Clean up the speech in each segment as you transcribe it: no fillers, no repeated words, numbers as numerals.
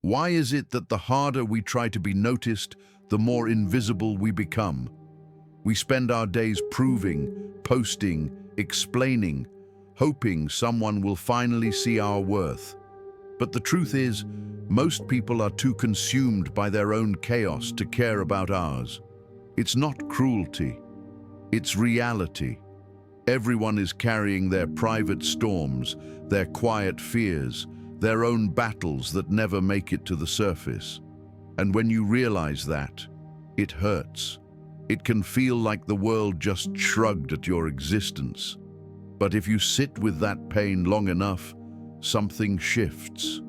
Why is it that the harder we try to be noticed, the more invisible we become? We spend our days proving, posting, explaining, hoping someone will finally see our worth. But the truth is, most people are too consumed by their own chaos to care about ours. It's not cruelty, it's reality. Everyone is carrying their private storms, their quiet fears, their own battles that never make it to the surface. And when you realize that, it hurts. It can feel like the world just shrugged at your existence. But if you sit with that pain long enough, something shifts.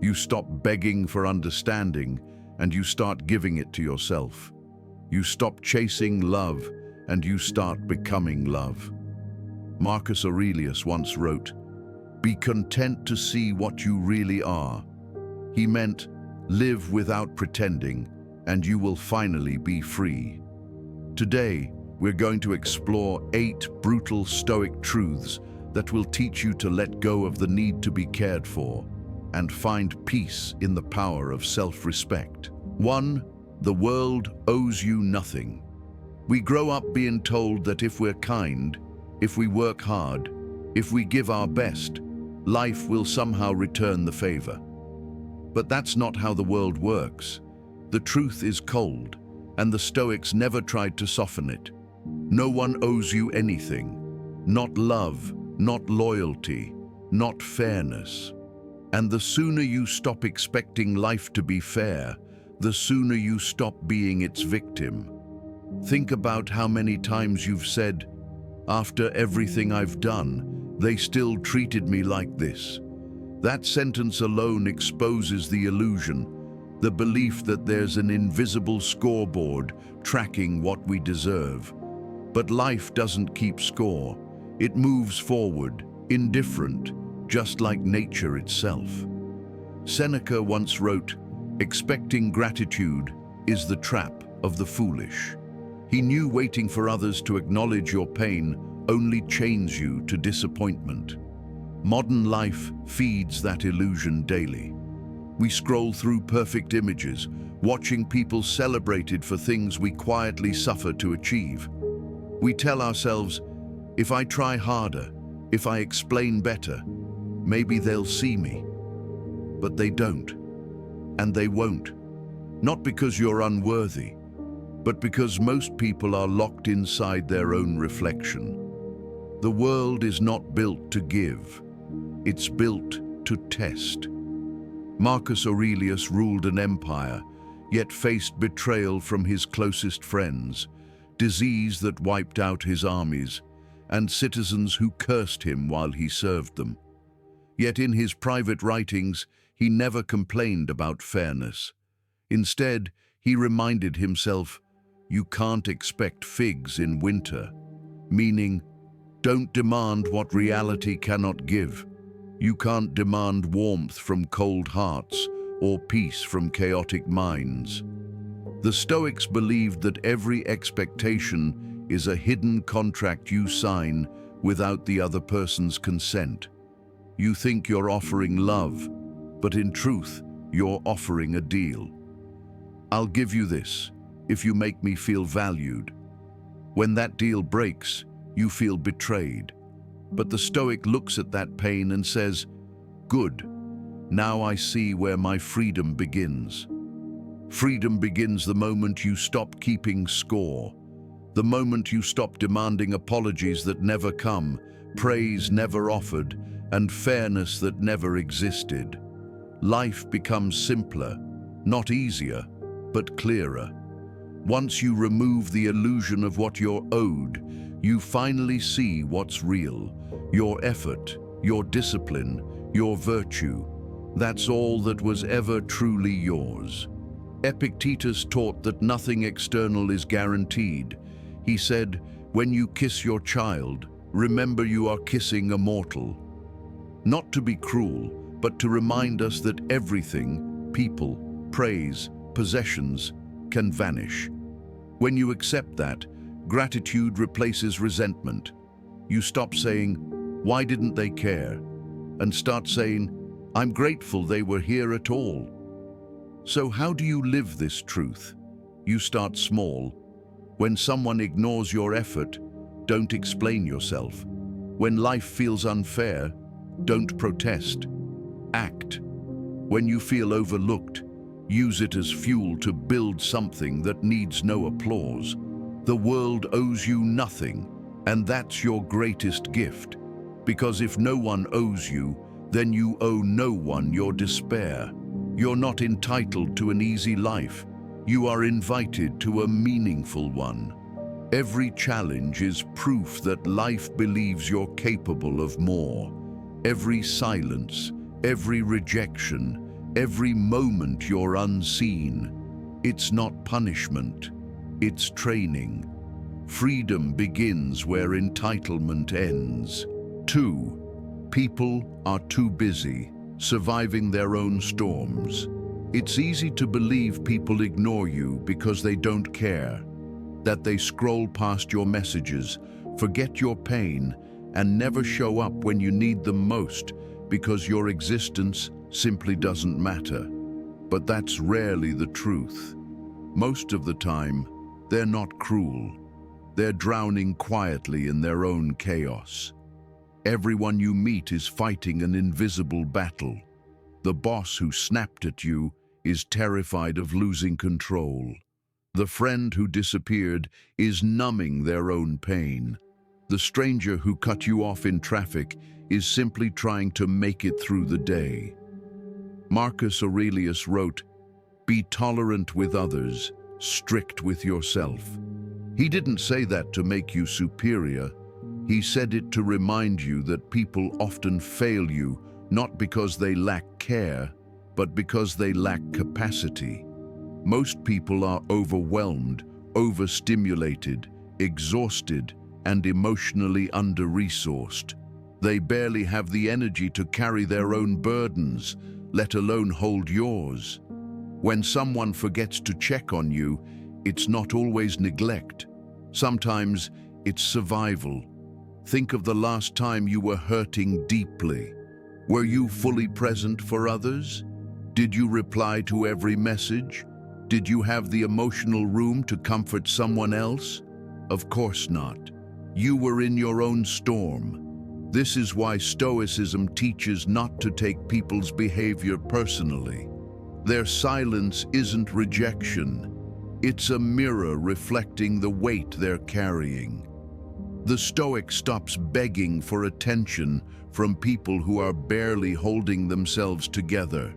You stop begging for understanding and you start giving it to yourself. You stop chasing love and you start becoming love. Marcus Aurelius once wrote, "Be content to see what you really are." He meant, live without pretending and you will finally be free. Today, we're going to explore 8 brutal Stoic truths that will teach you to let go of the need to be cared for and find peace in the power of self-respect. 1. The world owes you nothing. We grow up being told that if we're kind, if we work hard, if we give our best, life will somehow return the favor. But that's not how the world works. The truth is cold, and the Stoics never tried to soften it. No one owes you anything. Not love, not loyalty, not fairness. And the sooner you stop expecting life to be fair, the sooner you stop being its victim. Think about how many times you've said, "After everything I've done, they still treated me like this." That sentence alone exposes the illusion, the belief that there's an invisible scoreboard tracking what we deserve. But life doesn't keep score. It moves forward, indifferent, just like nature itself. Seneca once wrote, "Expecting gratitude is the trap of the foolish." He knew waiting for others to acknowledge your pain only chains you to disappointment. Modern life feeds that illusion daily. We scroll through perfect images, watching people celebrated for things we quietly suffer to achieve. We tell ourselves, if I try harder, if I explain better, maybe they'll see me. But they don't, and they won't. Not because you're unworthy, but because most people are locked inside their own reflection. The world is not built to give, it's built to test. Marcus Aurelius ruled an empire, yet faced betrayal from his closest friends, disease that wiped out his armies, and citizens who cursed him while he served them. Yet in his private writings, he never complained about fairness. Instead, he reminded himself, "You can't expect figs in winter," meaning, don't demand what reality cannot give. You can't demand warmth from cold hearts or peace from chaotic minds. The Stoics believed that every expectation is a hidden contract you sign without the other person's consent. You think you're offering love, but in truth, you're offering a deal. I'll give you this if you make me feel valued. When that deal breaks, you feel betrayed. But the Stoic looks at that pain and says, "Good, now I see where my freedom begins." Freedom begins the moment you stop keeping score, the moment you stop demanding apologies that never come, praise never offered, and fairness that never existed. Life becomes simpler, not easier, but clearer. Once you remove the illusion of what you're owed, you finally see what's real. Your effort, your discipline, your virtue. That's all that was ever truly yours. Epictetus taught that nothing external is guaranteed. He said, "When you kiss your child, remember you are kissing a mortal." Not to be cruel, but to remind us that everything, people, praise, possessions, can vanish. When you accept that, gratitude replaces resentment. You stop saying, "Why didn't they care?" and start saying, "I'm grateful they were here at all." So how do you live this truth? You start small. When someone ignores your effort, don't explain yourself. When life feels unfair, don't protest. Act. When you feel overlooked, use it as fuel to build something that needs no applause. The world owes you nothing, and that's your greatest gift. Because if no one owes you, then you owe no one your despair. You're not entitled to an easy life. You are invited to a meaningful one. Every challenge is proof that life believes you're capable of more. Every silence, every rejection, every moment you're unseen. It's not punishment, it's training. Freedom begins where entitlement ends. 2. People are too busy, surviving their own storms. It's easy to believe people ignore you because they don't care, that they scroll past your messages, forget your pain, and never show up when you need them most because your existence simply doesn't matter. But that's rarely the truth. Most of the time, they're not cruel. They're drowning quietly in their own chaos. Everyone you meet is fighting an invisible battle. The boss who snapped at you is terrified of losing control. The friend who disappeared is numbing their own pain. The stranger who cut you off in traffic is simply trying to make it through the day. Marcus Aurelius wrote, "Be tolerant with others, strict with yourself." He didn't say that to make you superior. He said it to remind you that people often fail you not because they lack care, but because they lack capacity. Most people are overwhelmed, overstimulated, exhausted, and emotionally under-resourced. They barely have the energy to carry their own burdens, let alone hold yours. When someone forgets to check on you, it's not always neglect. Sometimes it's survival. Think of the last time you were hurting deeply. Were you fully present for others? Did you reply to every message? Did you have the emotional room to comfort someone else? Of course not. You were in your own storm. This is why Stoicism teaches not to take people's behavior personally. Their silence isn't rejection. It's a mirror reflecting the weight they're carrying. The Stoic stops begging for attention from people who are barely holding themselves together.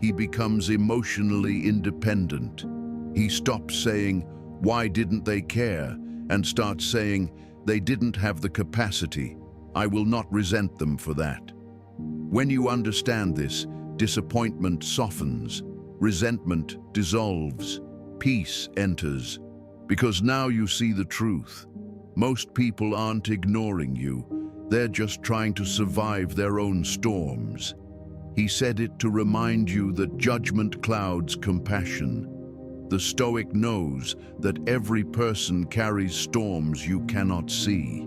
He becomes emotionally independent. He stops saying, "Why didn't they care?" and starts saying, "They didn't have the capacity. I will not resent them for that." When you understand this, disappointment softens, resentment dissolves, peace enters, because now you see the truth. Most people aren't ignoring you. They're just trying to survive their own storms. He said it to remind you that judgment clouds compassion. The Stoic knows that every person carries storms you cannot see.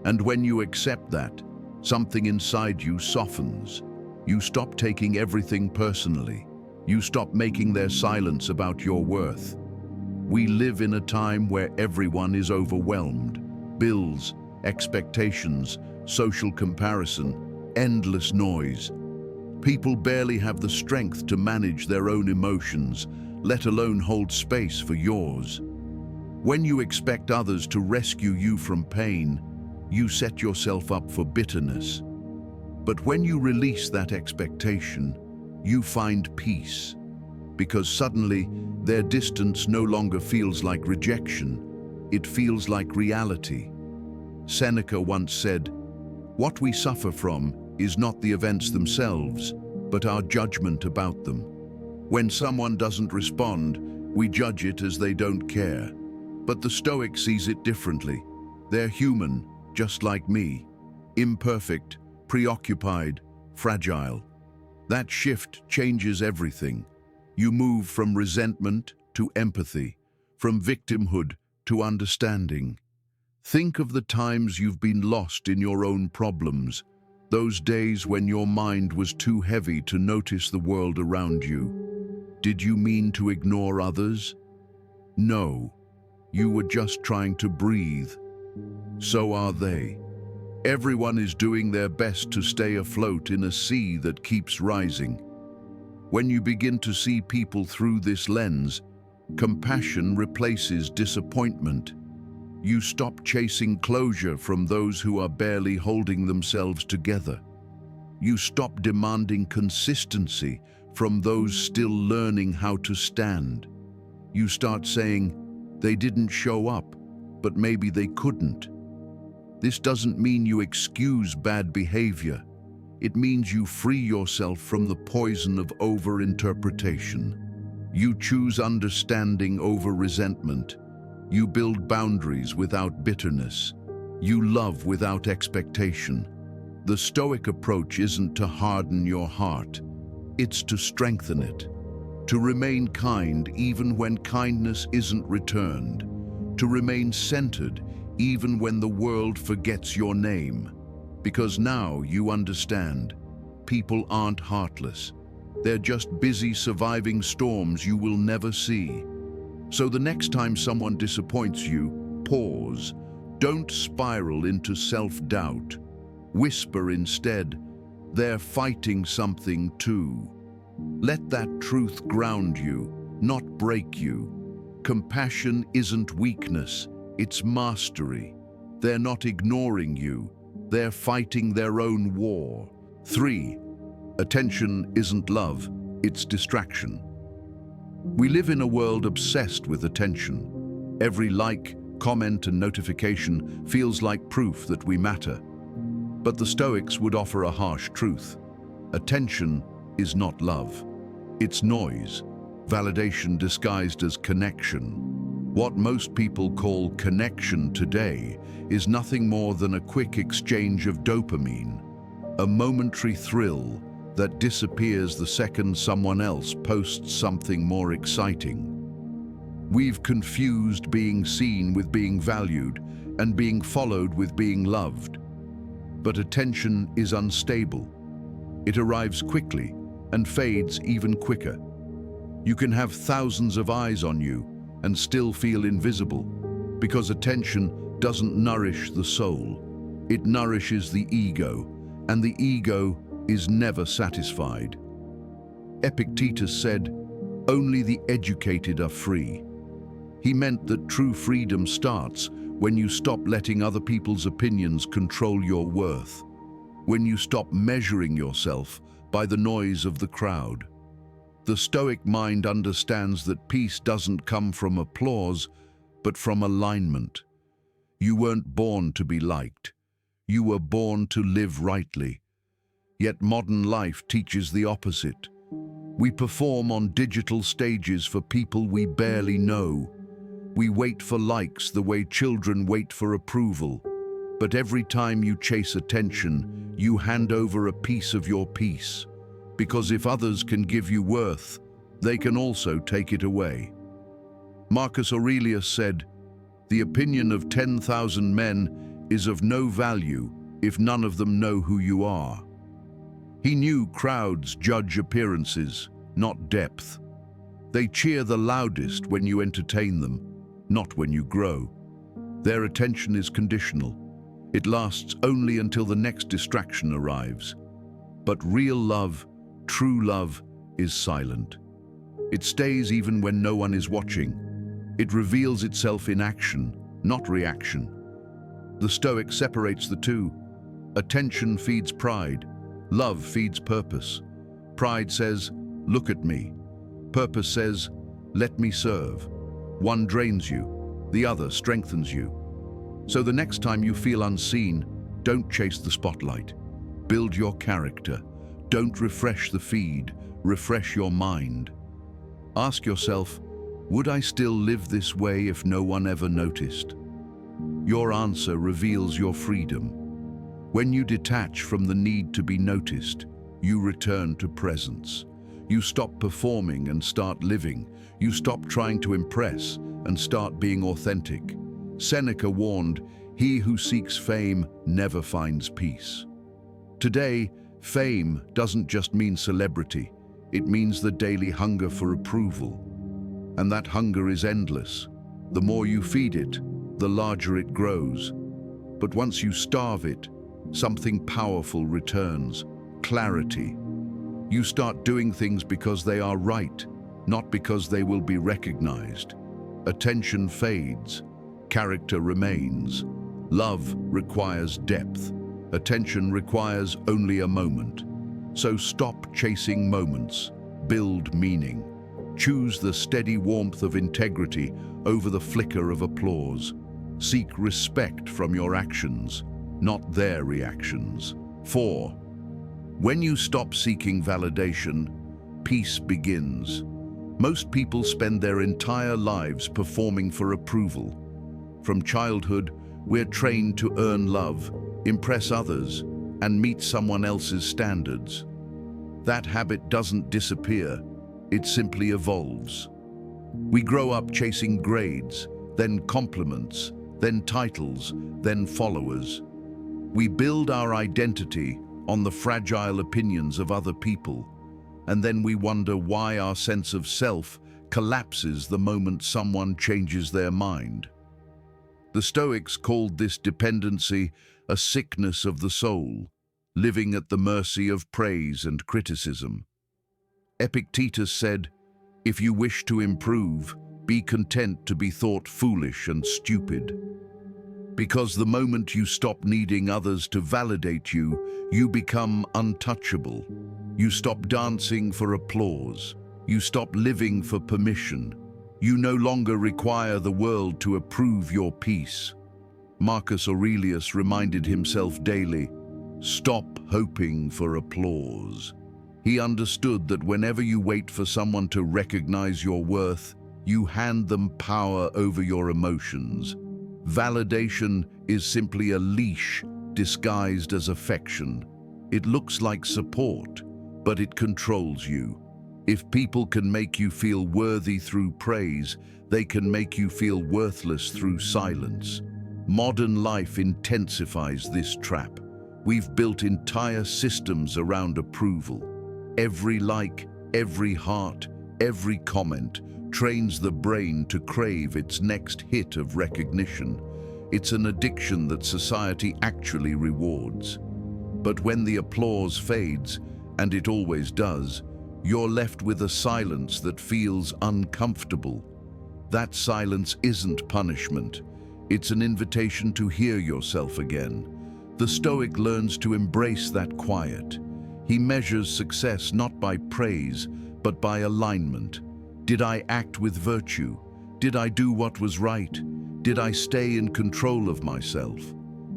And when you accept that, something inside you softens. You stop taking everything personally. You stop making their silence about your worth. We live in a time where everyone is overwhelmed. Bills, expectations, social comparison, endless noise. People barely have the strength to manage their own emotions, let alone hold space for yours. When you expect others to rescue you from pain, you set yourself up for bitterness. But when you release that expectation, you find peace, because suddenly their distance no longer feels like rejection, it feels like reality. Seneca once said, "What we suffer from is not the events themselves, but our judgment about them." When someone doesn't respond, we judge it as they don't care. But the Stoic sees it differently. They're human, just like me, imperfect, preoccupied, fragile. That shift changes everything. You move from resentment to empathy, from victimhood to understanding. Think of the times you've been lost in your own problems, those days when your mind was too heavy to notice the world around you. Did you mean to ignore others? No, you were just trying to breathe. So are they. Everyone is doing their best to stay afloat in a sea that keeps rising. When you begin to see people through this lens, compassion replaces disappointment. You stop chasing closure from those who are barely holding themselves together. You stop demanding consistency from those still learning how to stand. You start saying, they didn't show up, but maybe they couldn't. This doesn't mean you excuse bad behavior. It means you free yourself from the poison of over-interpretation. You choose understanding over resentment. You build boundaries without bitterness. You love without expectation. The Stoic approach isn't to harden your heart. It's to strengthen it. To remain kind even when kindness isn't returned. To remain centered even when the world forgets your name. Because now you understand, people aren't heartless. They're just busy surviving storms you will never see. So the next time someone disappoints you, pause. Don't spiral into self-doubt. Whisper instead, they're fighting something too. Let that truth ground you, not break you. Compassion isn't weakness, it's mastery. They're not ignoring you, they're fighting their own war. 3. Attention isn't love, it's distraction. We live in a world obsessed with attention. Every like, comment, and notification feels like proof that we matter. But the Stoics would offer a harsh truth. Attention is not love. It's noise, validation disguised as connection. What most people call connection today is nothing more than a quick exchange of dopamine, a momentary thrill that disappears the second someone else posts something more exciting. We've confused being seen with being valued and being followed with being loved. But attention is unstable. It arrives quickly and fades even quicker. You can have thousands of eyes on you and still feel invisible, because attention doesn't nourish the soul. It nourishes the ego, and the ego is never satisfied. Epictetus said, "Only the educated are free." He meant that true freedom starts when you stop letting other people's opinions control your worth, when you stop measuring yourself by the noise of the crowd. The Stoic mind understands that peace doesn't come from applause, but from alignment. You weren't born to be liked. You were born to live rightly. Yet modern life teaches the opposite. We perform on digital stages for people we barely know. We wait for likes the way children wait for approval. But every time you chase attention, you hand over a piece of your peace. Because if others can give you worth, they can also take it away. Marcus Aurelius said, "The opinion of 10,000 men is of no value if none of them know who you are." He knew crowds judge appearances, not depth. They cheer the loudest when you entertain them, not when you grow. Their attention is conditional. It lasts only until the next distraction arrives. But real love, true love, is silent. It stays even when no one is watching. It reveals itself in action, not reaction. The Stoic separates the two. Attention feeds pride. Love feeds purpose. Pride says, "Look at me." Purpose says, "Let me serve." One drains you, the other strengthens you. So the next time you feel unseen, don't chase the spotlight. Build your character. Don't refresh the feed, refresh your mind. Ask yourself, would I still live this way if no one ever noticed? Your answer reveals your freedom. When you detach from the need to be noticed, you return to presence. You stop performing and start living. You stop trying to impress and start being authentic. Seneca warned, "He who seeks fame never finds peace." Today, fame doesn't just mean celebrity. It means the daily hunger for approval. And that hunger is endless. The more you feed it, the larger it grows. But once you starve it, something powerful returns: clarity. You start doing things because they are right, not because they will be recognized. Attention fades, character remains. Love requires depth. Attention requires only a moment. So stop chasing moments, build meaning. Choose the steady warmth of integrity over the flicker of applause. Seek respect from your actions, not their reactions. 4. When you stop seeking validation, peace begins. Most people spend their entire lives performing for approval. From childhood, we're trained to earn love, impress others, and meet someone else's standards. That habit doesn't disappear, it simply evolves. We grow up chasing grades, then compliments, then titles, then followers. We build our identity on the fragile opinions of other people, and then we wonder why our sense of self collapses the moment someone changes their mind. The Stoics called this dependency a sickness of the soul, living at the mercy of praise and criticism. Epictetus said, "If you wish to improve, be content to be thought foolish and stupid." Because the moment you stop needing others to validate you, you become untouchable. You stop dancing for applause. You stop living for permission. You no longer require the world to approve your peace. Marcus Aurelius reminded himself daily, "Stop hoping for applause." He understood that whenever you wait for someone to recognize your worth, you hand them power over your emotions. Validation is simply a leash disguised as affection. It looks like support, but it controls you. If people can make you feel worthy through praise, they can make you feel worthless through silence. Modern life intensifies this trap. We've built entire systems around approval. Every like, every heart, every comment trains the brain to crave its next hit of recognition. It's an addiction that society actually rewards. But when the applause fades, and it always does, you're left with a silence that feels uncomfortable. That silence isn't punishment. It's an invitation to hear yourself again. The Stoic learns to embrace that quiet. He measures success not by praise, but by alignment. Did I act with virtue? Did I do what was right? Did I stay in control of myself?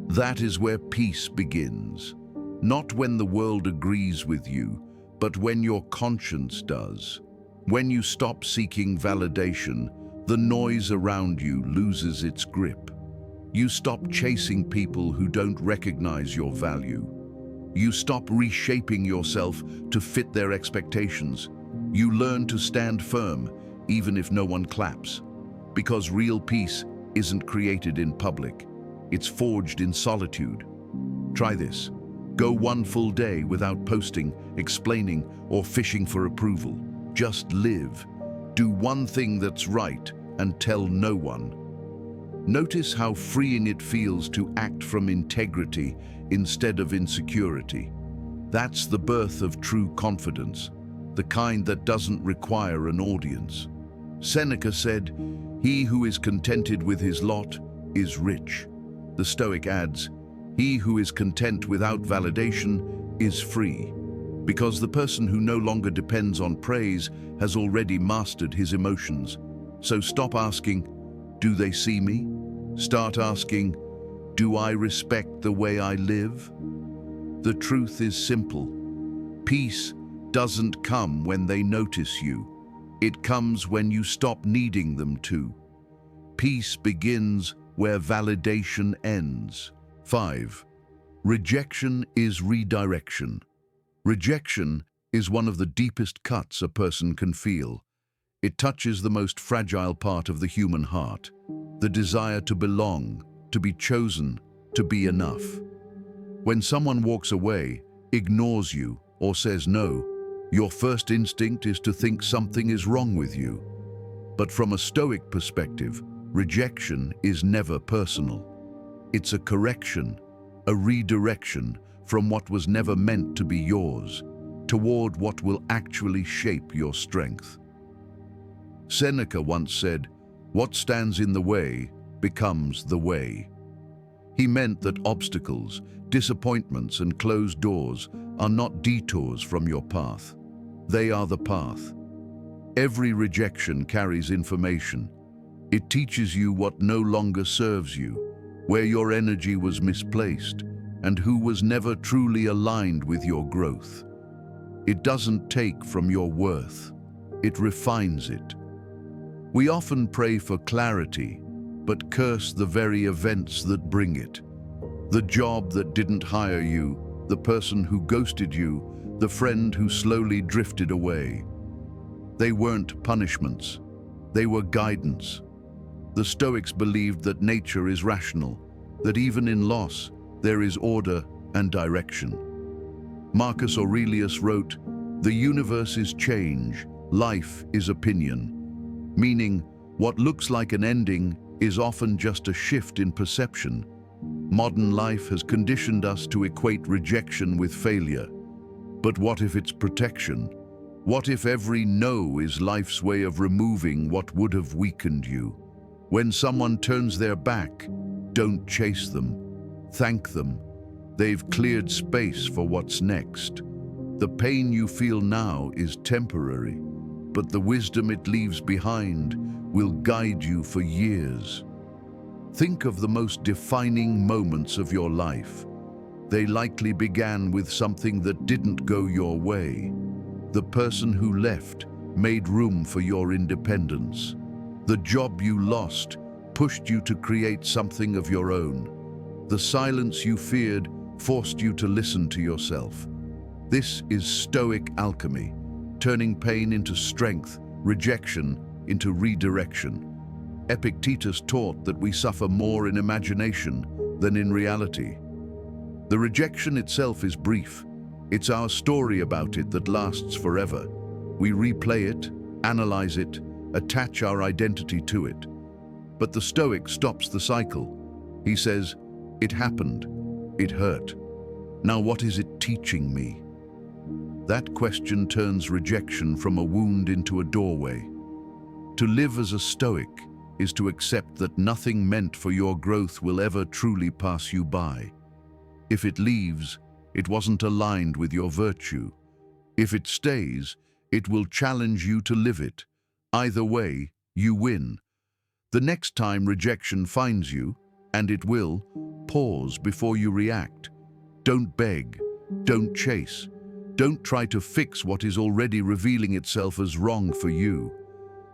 That is where peace begins. Not when the world agrees with you, but when your conscience does. When you stop seeking validation, the noise around you loses its grip. You stop chasing people who don't recognize your value. You stop reshaping yourself to fit their expectations. You learn to stand firm, even if no one claps. Because real peace isn't created in public. It's forged in solitude. Try this. Go one full day without posting, explaining, or fishing for approval. Just live. Do one thing that's right and tell no one. Notice how freeing it feels to act from integrity instead of insecurity. That's the birth of true confidence, the kind that doesn't require an audience. Seneca said, "He who is contented with his lot is rich." The Stoic adds, "He who is content without validation is free," because the person who no longer depends on praise has already mastered his emotions. So stop asking, "Do they see me?" Start asking, "Do I respect the way I live?" The truth is simple. Peace doesn't come when they notice you. It comes when you stop needing them to. Peace begins where validation ends. 5. Rejection is redirection. Rejection is one of the deepest cuts a person can feel. It touches the most fragile part of the human heart, the desire to belong, to be chosen, to be enough. When someone walks away, ignores you, or says no, Your first instinct is to think something is wrong with you. But from a Stoic perspective, rejection is never personal. It's a correction, a redirection from what was never meant to be yours, toward what will actually shape your strength. Seneca once said, "What stands in the way becomes the way." He meant that obstacles, disappointments, and closed doors are not detours from your path. They are the path. Every rejection carries information. It teaches you what no longer serves you, where your energy was misplaced, and who was never truly aligned with your growth. It doesn't take from your worth. It refines it. We often pray for clarity, but curse the very events that bring it. The job that didn't hire you, the person who ghosted you, the friend who slowly drifted away. They weren't punishments. They were guidance. The Stoics believed that nature is rational, that even in loss, there is order and direction. Marcus Aurelius wrote, "The universe is change, life is opinion," meaning what looks like an ending is often just a shift in perception. Modern life has conditioned us to equate rejection with failure. But what if it's protection? What if every no is life's way of removing what would have weakened you? When someone turns their back, don't chase them. Thank them. They've cleared space for what's next. The pain you feel now is temporary, but the wisdom it leaves behind will guide you for years. Think of the most defining moments of your life. They likely began with something that didn't go your way. The person who left made room for your independence. The job you lost pushed you to create something of your own. The silence you feared forced you to listen to yourself. This is Stoic alchemy, turning pain into strength, rejection into redirection. Epictetus taught that we suffer more in imagination than in reality. The rejection itself is brief. It's our story about it that lasts forever. We replay it, analyze it, attach our identity to it. But the Stoic stops the cycle. He says, "It happened. It hurt. Now what is it teaching me?" That question turns rejection from a wound into a doorway. To live as a Stoic is to accept that nothing meant for your growth will ever truly pass you by. If it leaves, it wasn't aligned with your virtue. If it stays, it will challenge you to live it. Either way, you win. The next time rejection finds you, and it will, pause before you react. Don't beg. Don't chase. Don't try to fix what is already revealing itself as wrong for you.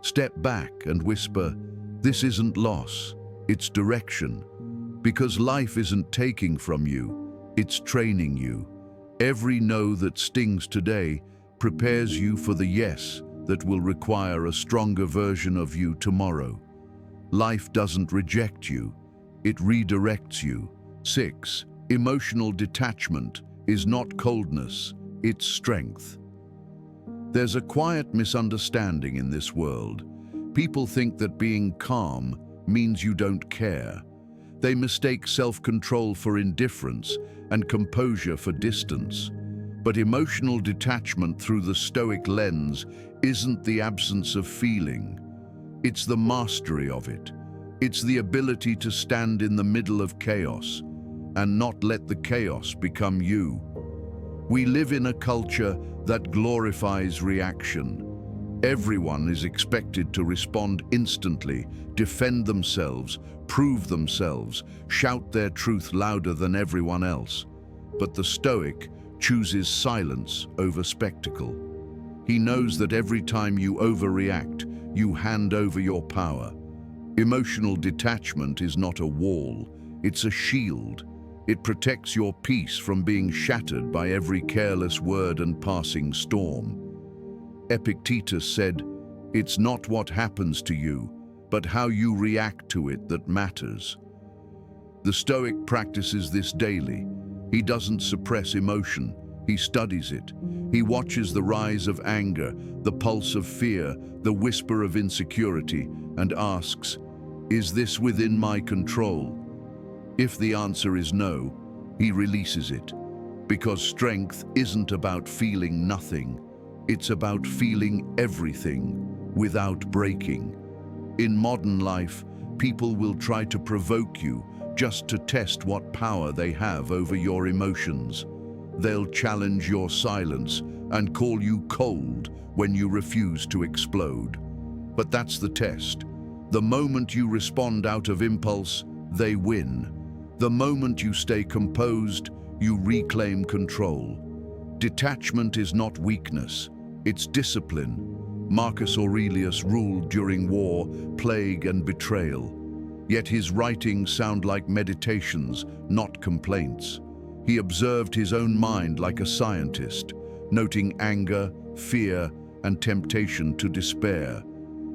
Step back and whisper, "This isn't loss, it's direction." Because life isn't taking from you, it's training you. Every no that stings today prepares you for the yes that will require a stronger version of you tomorrow. Life doesn't reject you, it redirects you. 6. Emotional detachment is not coldness, it's strength. There's a quiet misunderstanding in this world. People think that being calm means you don't care. They mistake self-control for indifference and composure for distance. But emotional detachment through the Stoic lens isn't the absence of feeling. It's the mastery of it. It's the ability to stand in the middle of chaos and not let the chaos become you. We live in a culture that glorifies reaction. Everyone is expected to respond instantly, defend themselves, prove themselves, shout their truth louder than everyone else. But the Stoic chooses silence over spectacle. He knows that every time you overreact, you hand over your power. Emotional detachment is not a wall, it's a shield. It protects your peace from being shattered by every careless word and passing storm. Epictetus said, "It's not what happens to you, but how you react to it that matters." The Stoic practices this daily. He doesn't suppress emotion, He studies it. He watches the rise of anger, the pulse of fear, the whisper of insecurity, and asks, "Is this within my control?" If the answer is no, he releases it. Because strength isn't about feeling nothing. It's about feeling everything without breaking. In modern life, people will try to provoke you just to test what power they have over your emotions. They'll challenge your silence and call you cold when you refuse to explode. But that's the test. The moment you respond out of impulse, they win. The moment you stay composed, you reclaim control. Detachment is not weakness, it's discipline. Marcus Aurelius ruled during war, plague, and betrayal. Yet his writings sound like meditations, not complaints. He observed his own mind like a scientist, noting anger, fear, and temptation to despair,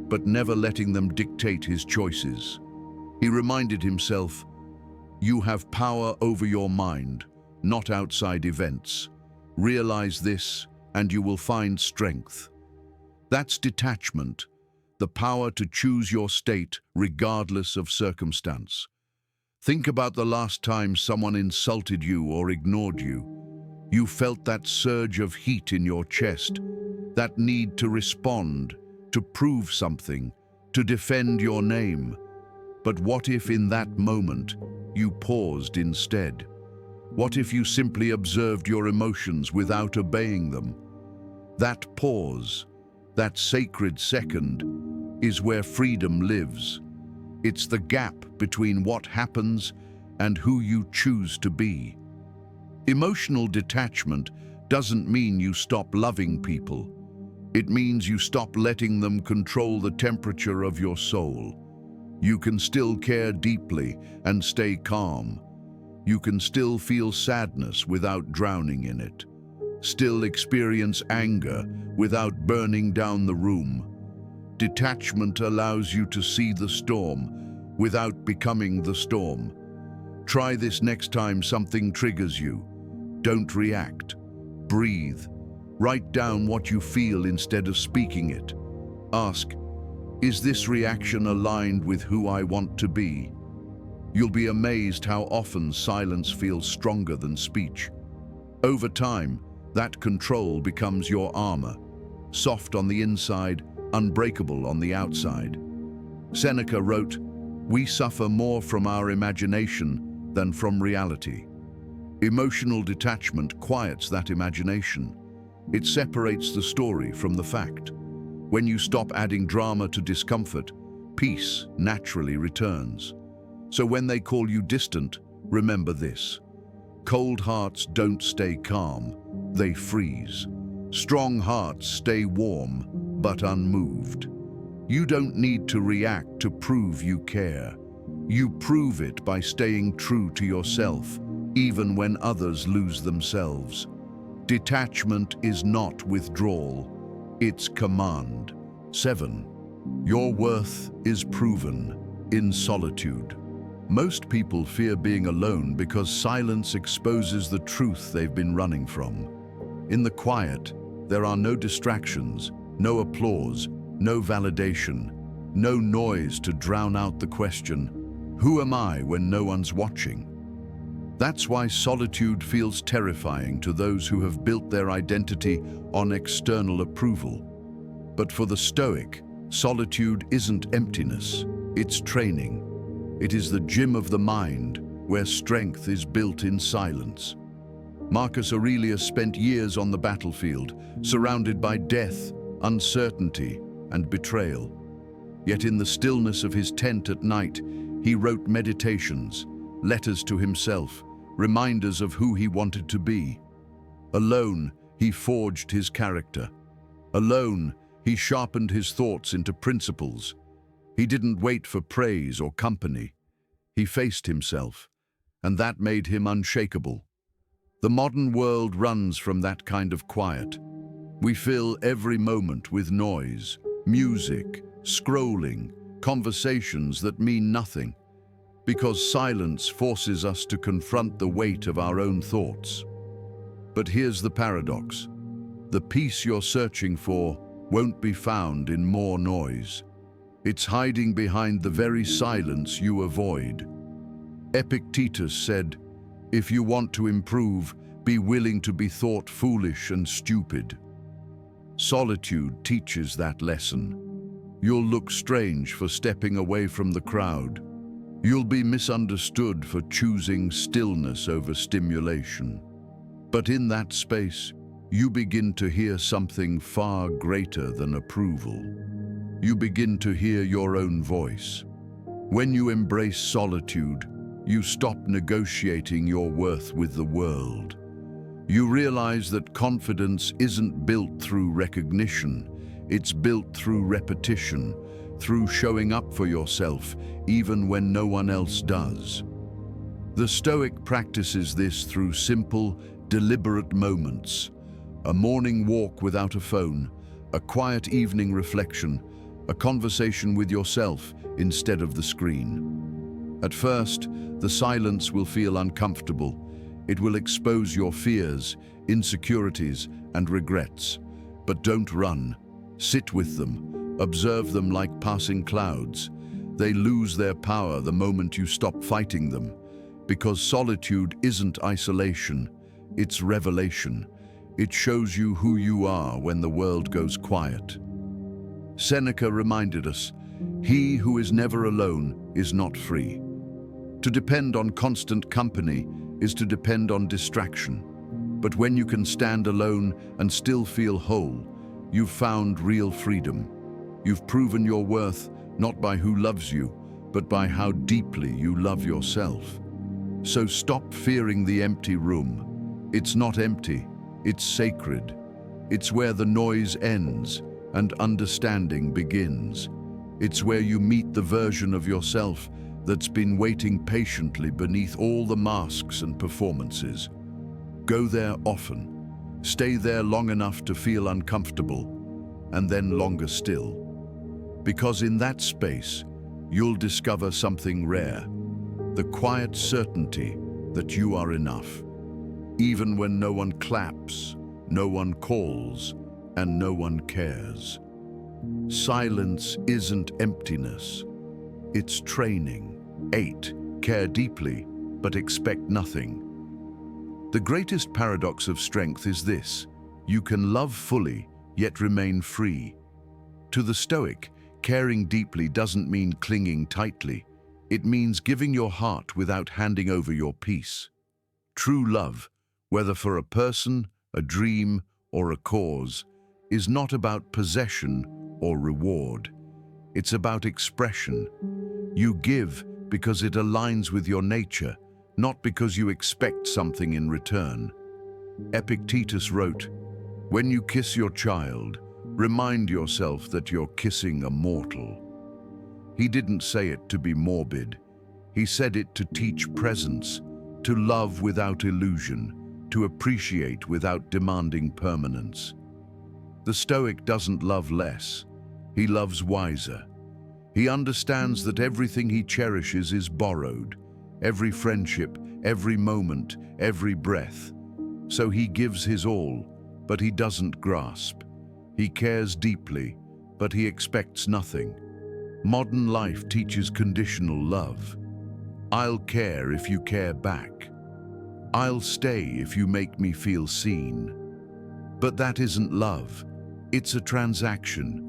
but never letting them dictate his choices. He reminded himself, "You have power over your mind, not outside events. Realize this, and you will find strength." That's detachment, the power to choose your state regardless of circumstance. Think about the last time someone insulted you or ignored you. You felt that surge of heat in your chest, that need to respond, to prove something, to defend your name. But what if in that moment you paused instead? What if you simply observed your emotions without obeying them? That pause, that sacred second, is where freedom lives. It's the gap between what happens and who you choose to be. Emotional detachment doesn't mean you stop loving people. It means you stop letting them control the temperature of your soul. You can still care deeply and stay calm. You can still feel sadness without drowning in it. Still experience anger without burning down the room. Detachment allows you to see the storm without becoming the storm. Try this next time something triggers you. Don't react. Breathe. Write down what you feel instead of speaking it. Ask, "Is this reaction aligned with who I want to be?" You'll be amazed how often silence feels stronger than speech. Over time, that control becomes your armor, soft on the inside, unbreakable on the outside. Seneca wrote, "We suffer more from our imagination than from reality." Emotional detachment quiets that imagination. It separates the story from the fact. When you stop adding drama to discomfort, peace naturally returns. So when they call you distant, remember this: cold hearts don't stay calm, they freeze. Strong hearts stay warm, but unmoved. You don't need to react to prove you care. You prove it by staying true to yourself, even when others lose themselves. Detachment is not withdrawal, it's command. 7. Your worth is proven in solitude. Most people fear being alone because silence exposes the truth they've been running from. In the quiet, there are no distractions, no applause, no validation, no noise to drown out the question, "Who am I when no one's watching?" That's why solitude feels terrifying to those who have built their identity on external approval. But for the Stoic, solitude isn't emptiness, it's training. It is the gym of the mind, where strength is built in silence. Marcus Aurelius spent years on the battlefield, surrounded by death, uncertainty, and betrayal. Yet in the stillness of his tent at night, he wrote meditations, letters to himself, reminders of who he wanted to be. Alone, he forged his character. Alone, he sharpened his thoughts into principles. He didn't wait for praise or company. He faced himself, and that made him unshakable. The modern world runs from that kind of quiet. We fill every moment with noise, music, scrolling, conversations that mean nothing, because silence forces us to confront the weight of our own thoughts. But here's the paradox. The peace you're searching for won't be found in more noise. It's hiding behind the very silence you avoid. Epictetus said, "If you want to improve, be willing to be thought foolish and stupid." Solitude teaches that lesson. You'll look strange for stepping away from the crowd. You'll be misunderstood for choosing stillness over stimulation. But in that space, you begin to hear something far greater than approval. You begin to hear your own voice. When you embrace solitude, you stop negotiating your worth with the world. You realize that confidence isn't built through recognition. It's built through repetition, through showing up for yourself, even when no one else does. The Stoic practices this through simple, deliberate moments. A morning walk without a phone, a quiet evening reflection, a conversation with yourself instead of the screen. At first, the silence will feel uncomfortable. It will expose your fears, insecurities, and regrets. But don't run. Sit with them. Observe them like passing clouds. They lose their power the moment you stop fighting them. Because solitude isn't isolation, it's revelation. It shows you who you are when the world goes quiet. Seneca reminded us, "He who is never alone is not free." To depend on constant company is to depend on distraction. But when you can stand alone and still feel whole, you've found real freedom. You've proven your worth not by who loves you, but by how deeply you love yourself. So stop fearing the empty room. It's not empty, it's sacred. It's where the noise ends and understanding begins. It's where you meet the version of yourself that's been waiting patiently beneath all the masks and performances. Go there often. Stay there long enough to feel uncomfortable, and then longer still. Because in that space, you'll discover something rare, the quiet certainty that you are enough. Even when no one claps, no one calls, and no one cares. Silence isn't emptiness, it's training. 8. Care deeply, but expect nothing. The greatest paradox of strength is this: you can love fully, yet remain free. To the Stoic, caring deeply doesn't mean clinging tightly. It means giving your heart without handing over your peace. True love, whether for a person, a dream, or a cause, is not about possession or reward. It's about expression. You give because it aligns with your nature, not because you expect something in return. Epictetus wrote, "When you kiss your child, remind yourself that you're kissing a mortal." He didn't say it to be morbid. He said it to teach presence, to love without illusion, to appreciate without demanding permanence. The Stoic doesn't love less. He loves wiser. He understands that everything he cherishes is borrowed, every friendship, every moment, every breath. So he gives his all, but he doesn't grasp. He cares deeply, but he expects nothing. Modern life teaches conditional love. I'll care if you care back. I'll stay if you make me feel seen. But that isn't love. It's a transaction.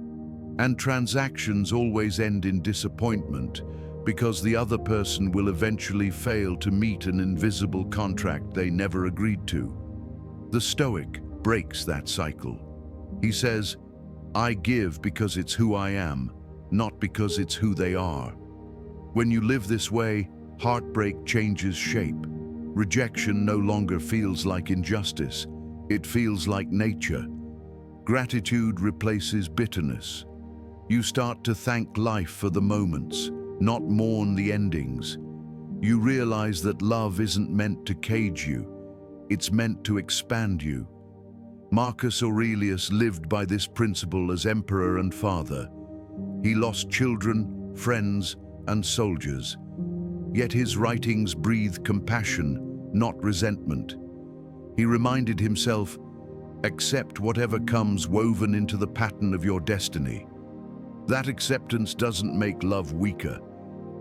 And transactions always end in disappointment because the other person will eventually fail to meet an invisible contract they never agreed to. The Stoic breaks that cycle. He says, "I give because it's who I am, not because it's who they are." When you live this way, heartbreak changes shape. Rejection no longer feels like injustice. It feels like nature. Gratitude replaces bitterness. You start to thank life for the moments, not mourn the endings. You realize that love isn't meant to cage you. It's meant to expand you. Marcus Aurelius lived by this principle as emperor and father. He lost children, friends, and soldiers. Yet his writings breathe compassion, not resentment. He reminded himself, accept whatever comes woven into the pattern of your destiny. That acceptance doesn't make love weaker.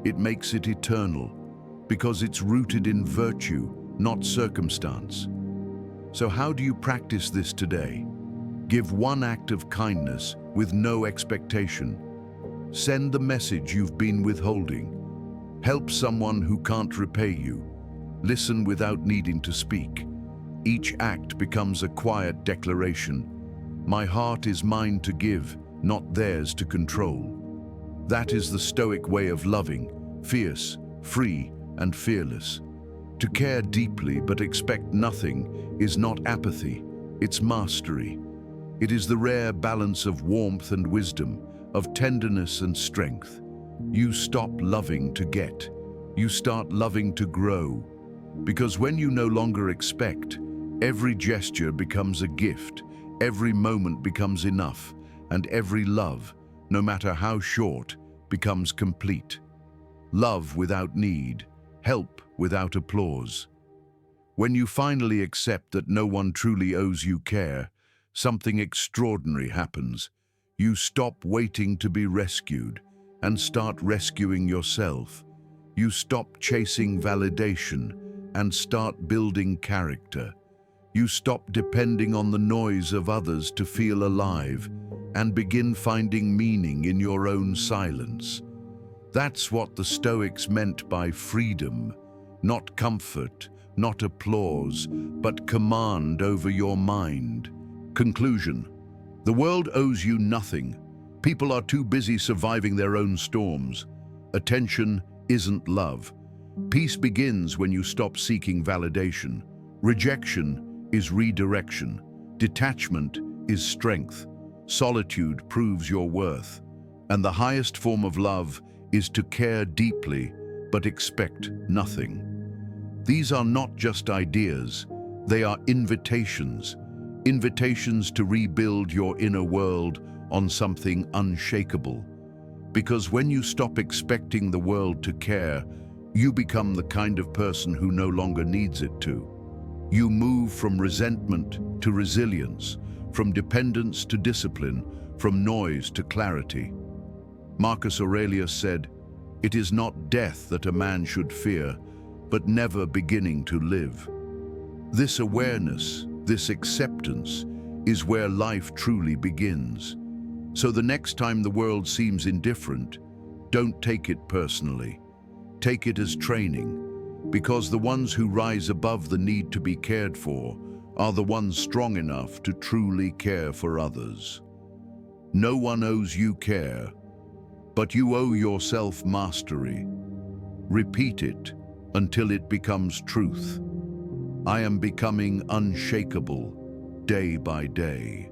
It makes it eternal, because it's rooted in virtue, not circumstance. So how do you practice this today? Give one act of kindness with no expectation. Send the message you've been withholding. Help someone who can't repay you. Listen without needing to speak. Each act becomes a quiet declaration. My heart is mine to give, not theirs to control. That is the Stoic way of loving, fierce, free, and fearless. To care deeply but expect nothing is not apathy, it's mastery. It is the rare balance of warmth and wisdom, of tenderness and strength. You stop loving to get. You start loving to grow. Because when you no longer expect, every gesture becomes a gift, every moment becomes enough, and every love, no matter how short, becomes complete. Love without need, help without applause. When you finally accept that no one truly owes you care, something extraordinary happens. You stop waiting to be rescued and start rescuing yourself. You stop chasing validation and start building character. You stop depending on the noise of others to feel alive and begin finding meaning in your own silence. That's what the Stoics meant by freedom, not comfort, not applause, but command over your mind. Conclusion. The world owes you nothing. People are too busy surviving their own storms. Attention isn't love. Peace begins when you stop seeking validation. Rejection is redirection. Detachment is strength. Solitude proves your worth. And the highest form of love is to care deeply but expect nothing. These are not just ideas, they are invitations. Invitations to rebuild your inner world on something unshakable. Because when you stop expecting the world to care, you become the kind of person who no longer needs it to. You move from resentment to resilience, from dependence to discipline, from noise to clarity. Marcus Aurelius said, "It is not death that a man should fear, but never beginning to live." This awareness, this acceptance, is where life truly begins. So the next time the world seems indifferent, don't take it personally. Take it as training, because the ones who rise above the need to be cared for are the ones strong enough to truly care for others. No one owes you care, but you owe yourself mastery. Repeat it until it becomes truth. I am becoming unshakable day by day.